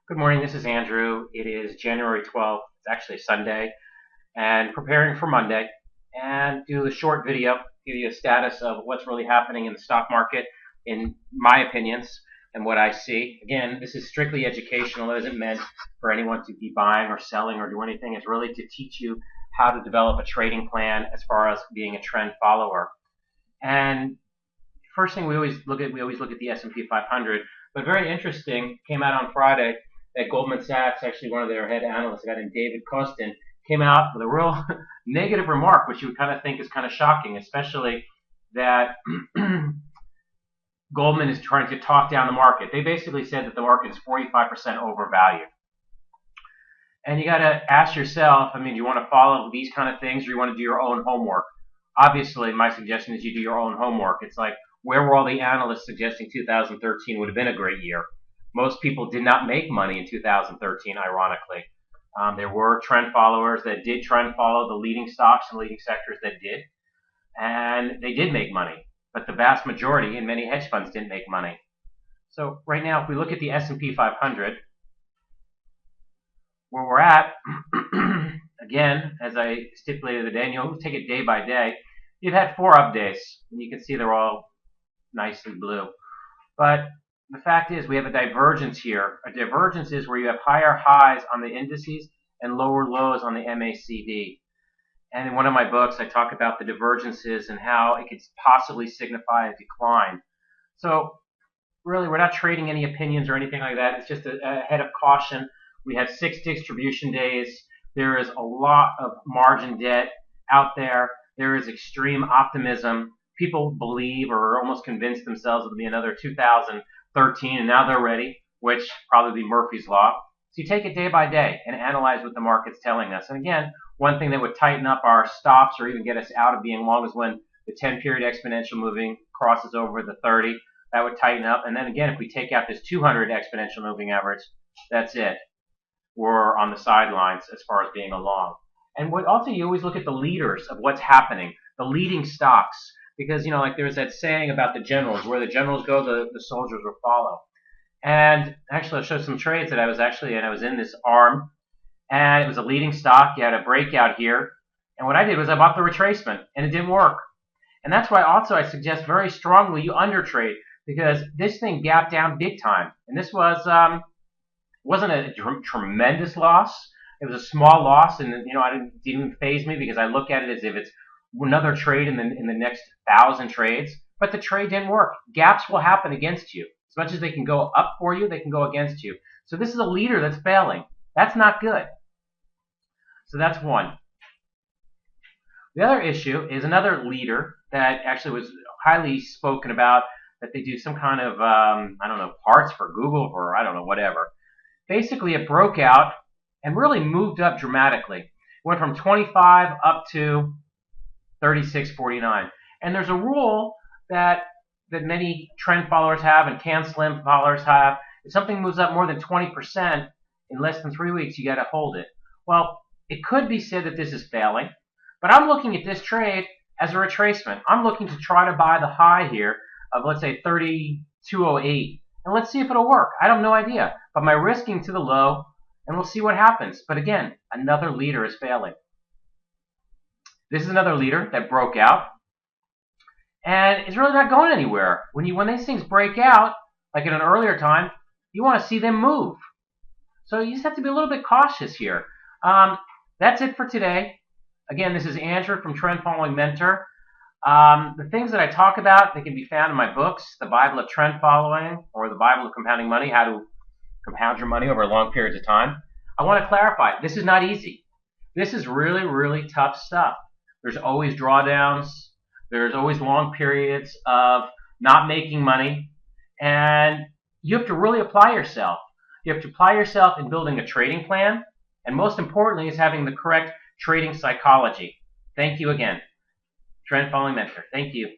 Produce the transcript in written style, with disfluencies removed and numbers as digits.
Good morning, this is Andrew. It is January 12th. It's actually a Sunday, and preparing for Monday, and do a short video, give you a status of what's really happening in the stock market, in my opinions, and what I see. Again, this is strictly educational. It isn't meant for anyone to be buying or selling or do anything. It's really to teach you how to develop a trading plan as far as being a trend follower. And first thing we always look at the S&P 500, but very interesting, came out on Friday that Goldman Sachs, actually one of their head analysts, a guy named David Kostin, came out with a real negative remark, which you would kind of think is kind of shocking, especially that Goldman is trying to talk down the market. They basically said that the market is 45% overvalued. And you got to ask yourself, do you want to follow these kind of things or you want to do your own homework? Obviously, my suggestion is you do your own homework. It's like, where were all the analysts suggesting 2013 would have been a great year? Most people did not make money in 2013, ironically. There were trend followers that did trend follow the leading stocks and leading sectors that did, and they did make money. But the vast majority and many hedge funds didn't make money. So right now, if we look at the S&P 500, where we're at, again, as I stipulated the day, and you'll take it day by day, you've had 4 up days, and you can see they're all nicely blue. But the fact is we have a divergence here. A divergence is where you have higher highs on the indices and lower lows on the MACD. And in one of my books, I talk about the divergences and how it could possibly signify a decline. So really, we're not trading any opinions or anything like that. It's just a head of caution. We have 6 distribution days. There is a lot of margin debt out there. There is extreme optimism. People believe or are almost convinced themselves it'll be another 2013, and now they're ready, which probably be Murphy's Law. So you take it day by day and analyze what the market's telling us. And again, one thing that would tighten up our stops or even get us out of being long is when the 10-period exponential moving crosses over the 30. That would tighten up. And then again, if we take out this 200 exponential moving average, that's it. We're on the sidelines as far as being a long. And what also, you always look at the leaders of what's happening, the leading stocks. Because, like there's that saying about the generals, where the generals go, the soldiers will follow. And actually, I'll show some trades that I was actually in. I was in this ARM, and it was a leading stock. You had a breakout here. And what I did was I bought the retracement, and it didn't work. And that's why also I suggest very strongly you undertrade, because this thing gapped down big time. And this was wasn't a tremendous loss. It was a small loss, and it didn't faze me because I look at it as if it's another trade in the next 1,000 trades, but the trade didn't work. Gaps will happen against you. As much as they can go up for you, they can go against you. So this is a leader that's failing. That's not good. So that's one. The other issue is another leader that actually was highly spoken about, that they do some kind of, parts for Google or whatever. Basically, it broke out and really moved up dramatically. It went from 25 up to 36.49. And there's a rule that many trend followers have and can slim followers have. If something moves up more than 20% in less than 3 weeks, you got to hold it. Well, it could be said that this is failing, but I'm looking at this trade as a retracement. I'm looking to try to buy the high here of, let's say, 32.08, and let's see if it'll work. I have no idea, but my risking to the low, and we'll see what happens. But again, another leader is failing. This is another leader that broke out, and it's really not going anywhere. When these things break out, like in an earlier time, you want to see them move. So you just have to be a little bit cautious here. That's it for today. Again, this is Andrew from Trend Following Mentor. The things that I talk about, they can be found in my books, The Bible of Trend Following or The Bible of Compounding Money, How to Compound Your Money Over Long Periods of Time. I want to clarify, this is not easy. This is really, really tough stuff. There's always drawdowns. There's always long periods of not making money. And you have to really apply yourself. You have to apply yourself in building a trading plan. And most importantly is having the correct trading psychology. Thank you again. Trend Following Mentor. Thank you.